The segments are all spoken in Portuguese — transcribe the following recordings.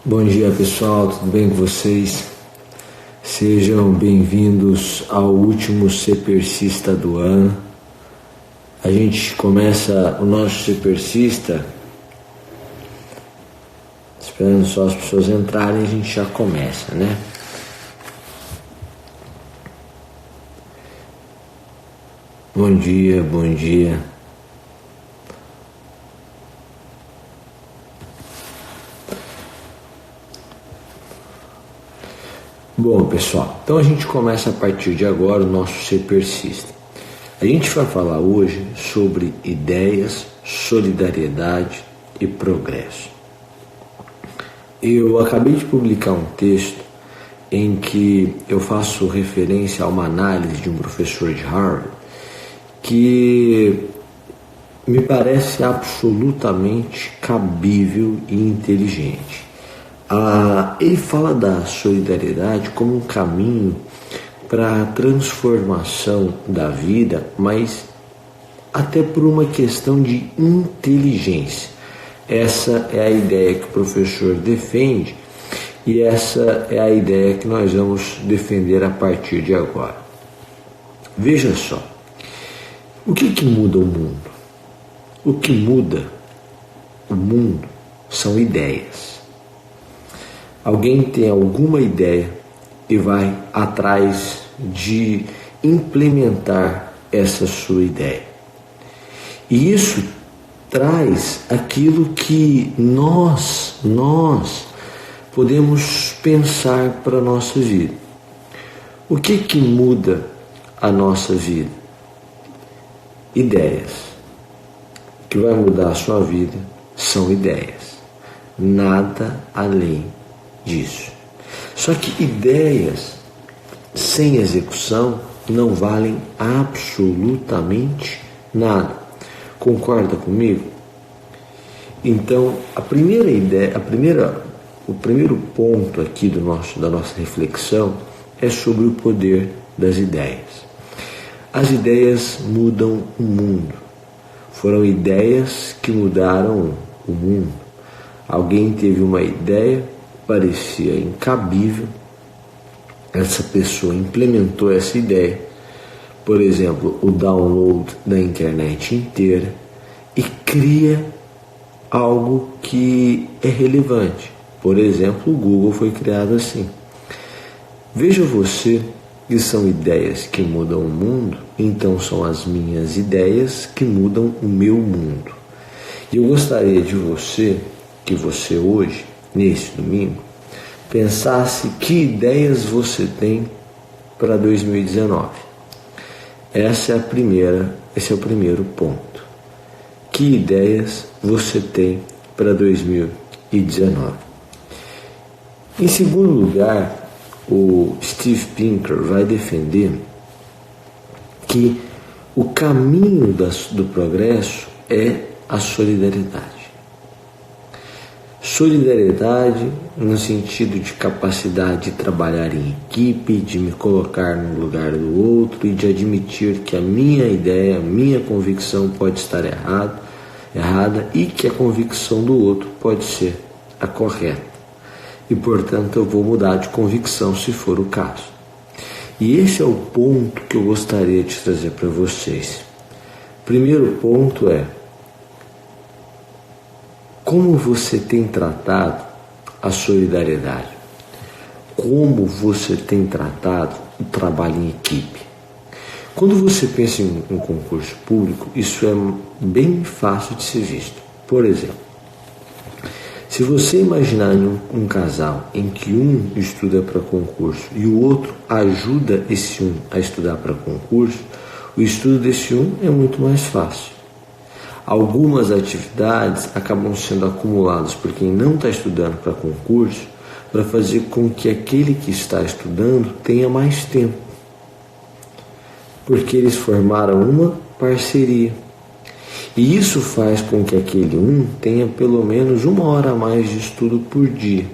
Bom dia pessoal, tudo bem com vocês? Sejam bem-vindos ao último Ser Persista do ano. A gente começa o nosso Ser Persista esperando só as pessoas entrarem e a gente já começa, né? Bom dia, bom dia. Bom, pessoal, então a gente começa a partir de agora o nosso Ser Persista. A gente vai falar hoje sobre ideias, solidariedade e progresso. Eu acabei de publicar um texto em que eu faço referência a uma análise de um professor de Harvard que me parece absolutamente cabível e inteligente. Ele fala da solidariedade como um caminho para a transformação da vida, mas até por uma questão de inteligência. Essa é a ideia que o professor defende e essa é a ideia que nós vamos defender a partir de agora. Veja só, o que muda o mundo? O que muda o mundo são ideias. Alguém tem alguma ideia e vai atrás de implementar essa sua ideia. E isso traz aquilo que nós podemos pensar para a nossa vida. O que muda a nossa vida? Ideias. O que vai mudar a sua vida são ideias. Nada além disso. Só que ideias sem execução não valem absolutamente nada. Concorda comigo? Então, o primeiro ponto aqui da nossa reflexão é sobre o poder das ideias. As ideias mudam o mundo. Foram ideias que mudaram o mundo. Alguém teve uma ideia, parecia incabível, essa pessoa implementou essa ideia, por exemplo, o download da internet inteira, e cria algo que é relevante. Por exemplo, o Google foi criado assim. Veja você que são ideias que mudam o mundo, então são as minhas ideias que mudam o meu mundo. E eu gostaria de que você hoje, nesse domingo, pensasse que ideias você tem para 2019. Esse é o primeiro ponto. Que ideias você tem para 2019? Em segundo lugar, o Steve Pinker vai defender que o caminho do progresso é a solidariedade. Solidariedade no sentido de capacidade de trabalhar em equipe, de me colocar no lugar do outro e de admitir que a minha ideia, a minha convicção pode estar errada e que a convicção do outro pode ser a correta. E, portanto, eu vou mudar de convicção se for o caso. E esse é o ponto que eu gostaria de trazer para vocês. Primeiro ponto é: como você tem tratado a solidariedade? Como você tem tratado o trabalho em equipe? Quando você pensa em um concurso público, isso é bem fácil de ser visto. Por exemplo, se você imaginar um casal em que um estuda para concurso e o outro ajuda esse um a estudar para concurso, o estudo desse um é muito mais fácil. Algumas atividades acabam sendo acumuladas por quem não está estudando para concurso para fazer com que aquele que está estudando tenha mais tempo. Porque eles formaram uma parceria. E isso faz com que aquele um tenha pelo menos 1 hora a mais de estudo por dia.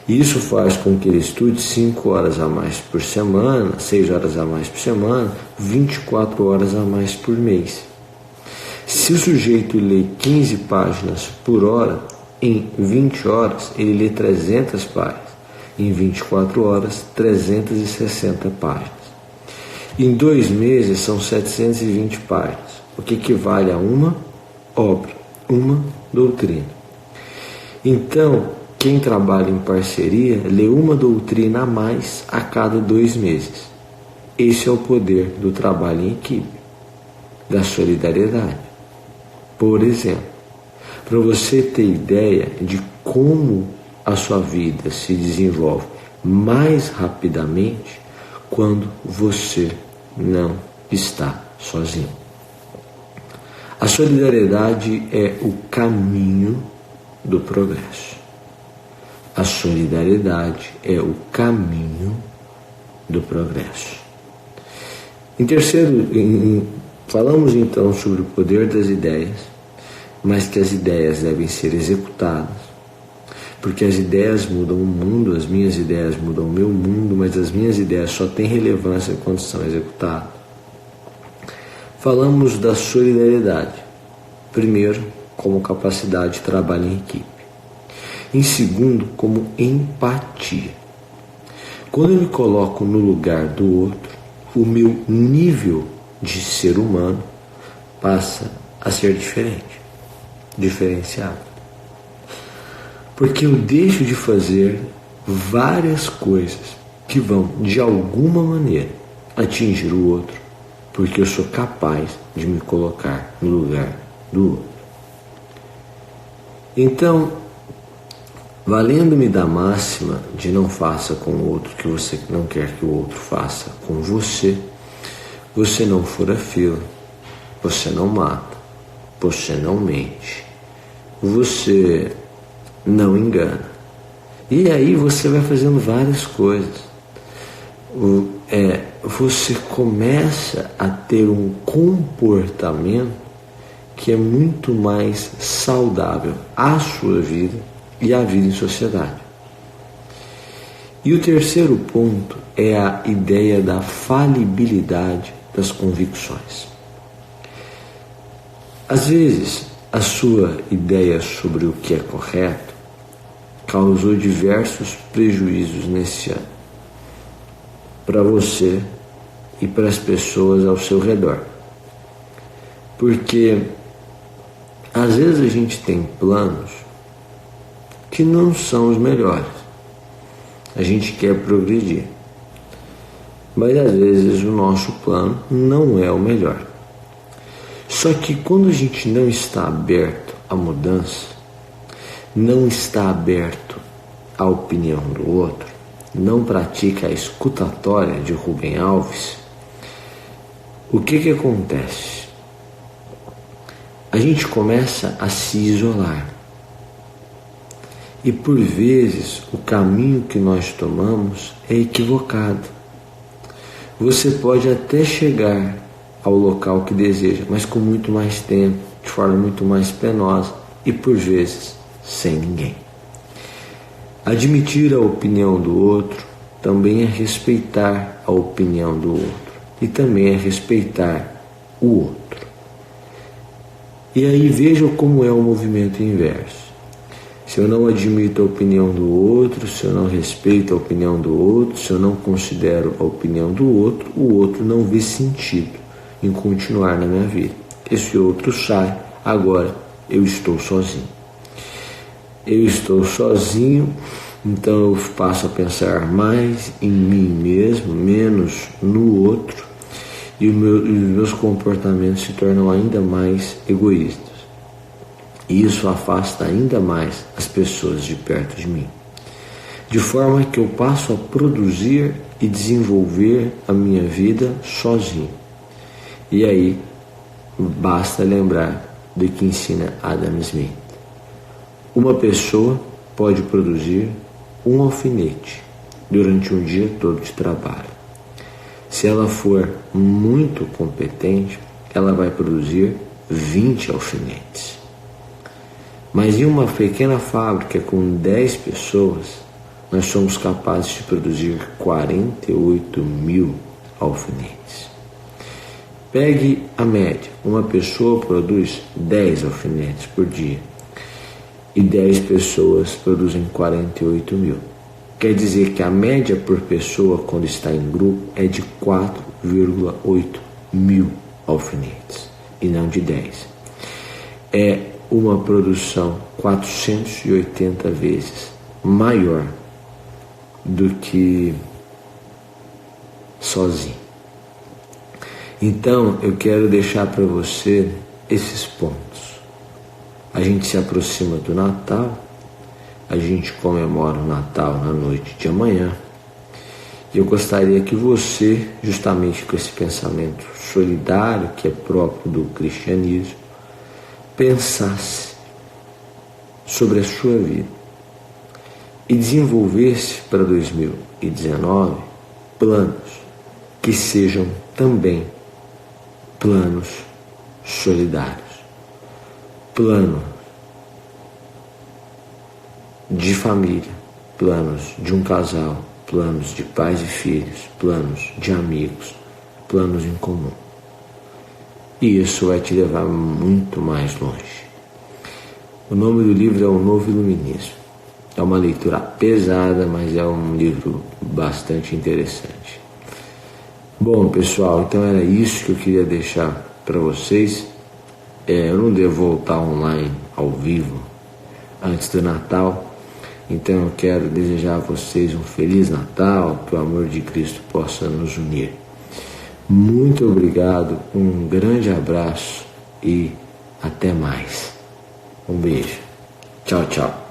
E isso faz com que ele estude 5 horas a mais por semana, 6 horas a mais por semana, 24 horas a mais por mês. Se o sujeito lê 15 páginas por hora, Em 20 horas, ele lê 300 páginas. Em 24 horas, 360 páginas. Em 2 meses, são 720 páginas, o que equivale a uma obra, uma doutrina. Então, quem trabalha em parceria lê uma doutrina a mais a cada 2 meses. Esse é o poder do trabalho em equipe, da solidariedade. Por exemplo, para você ter ideia de como a sua vida se desenvolve mais rapidamente quando você não está sozinho. A solidariedade é o caminho do progresso. A solidariedade é o caminho do progresso. Em terceiro, falamos então sobre o poder das ideias, mas que as ideias devem ser executadas, porque as ideias mudam o mundo, as minhas ideias mudam o meu mundo, mas as minhas ideias só têm relevância quando são executadas. Falamos da solidariedade, primeiro, como capacidade de trabalho em equipe. Em segundo, como empatia. Quando eu me coloco no lugar do outro, o meu nível de ser humano passa a ser diferenciado. Porque eu deixo de fazer várias coisas que vão, de alguma maneira, atingir o outro, porque eu sou capaz de me colocar no lugar do outro. Então, valendo-me da máxima de não faça com o outro que você não quer que o outro faça com você, você não fura fila, você não mata, você não mente, você não engana. E aí você vai fazendo várias coisas. Você começa a ter um comportamento que é muito mais saudável à sua vida e à vida em sociedade. E o terceiro ponto é a ideia da falibilidade das convicções. Às vezes, a sua ideia sobre o que é correto causou diversos prejuízos nesse ano, para você e para as pessoas ao seu redor. Porque às vezes a gente tem planos que não são os melhores. A gente quer progredir, mas às vezes o nosso plano não é o melhor. Só que quando a gente não está aberto à mudança, não está aberto à opinião do outro, não pratica a escutatória de Rubem Alves, o que acontece? A gente começa a se isolar. E por vezes o caminho que nós tomamos é equivocado. Você pode até chegar ao local que deseja, mas com muito mais tempo, de forma muito mais penosa e por vezes sem ninguém. Admitir a opinião do outro também é respeitar a opinião do outro e também é respeitar o outro. E aí veja como é o movimento inverso. Se eu não admito a opinião do outro, se eu não respeito a opinião do outro, se eu não considero a opinião do outro, o outro não vê sentido em continuar na minha vida. Esse outro sai, agora eu estou sozinho. Eu estou sozinho, então eu passo a pensar mais em mim mesmo, menos no outro, e os meus comportamentos se tornam ainda mais egoístas. E isso afasta ainda mais as pessoas de perto de mim. De forma que eu passo a produzir e desenvolver a minha vida sozinho. E aí, basta lembrar do que ensina Adam Smith. Uma pessoa pode produzir um alfinete durante um dia todo de trabalho. Se ela for muito competente, ela vai produzir 20 alfinetes. Mas em uma pequena fábrica com 10 pessoas, nós somos capazes de produzir 48.000 alfinetes. Pegue a média. Uma pessoa produz 10 alfinetes por dia. e 10 pessoas produzem 48 mil. Quer dizer que a média por pessoa quando está em grupo é de 4,8 mil alfinetes e não de 10. É uma produção 480 vezes maior do que sozinho. Então eu quero deixar para você esses pontos. A gente se aproxima do Natal, a gente comemora o Natal na noite de amanhã, e eu gostaria que você, justamente com esse pensamento solidário que é próprio do cristianismo, pensasse sobre a sua vida e desenvolvesse para 2019 planos que sejam também planos solidários, planos de família, planos de um casal, planos de pais e filhos, planos de amigos, planos em comum. E isso vai te levar muito mais longe. O nome do livro é O Novo Iluminismo. É uma leitura pesada, mas é um livro bastante interessante. Bom, pessoal, então era isso que eu queria deixar para vocês. Eu não devo voltar online, ao vivo, antes do Natal. Então eu quero desejar a vocês um Feliz Natal, que o amor de Cristo possa nos unir. Muito obrigado, um grande abraço e até mais. Um beijo. Tchau, tchau.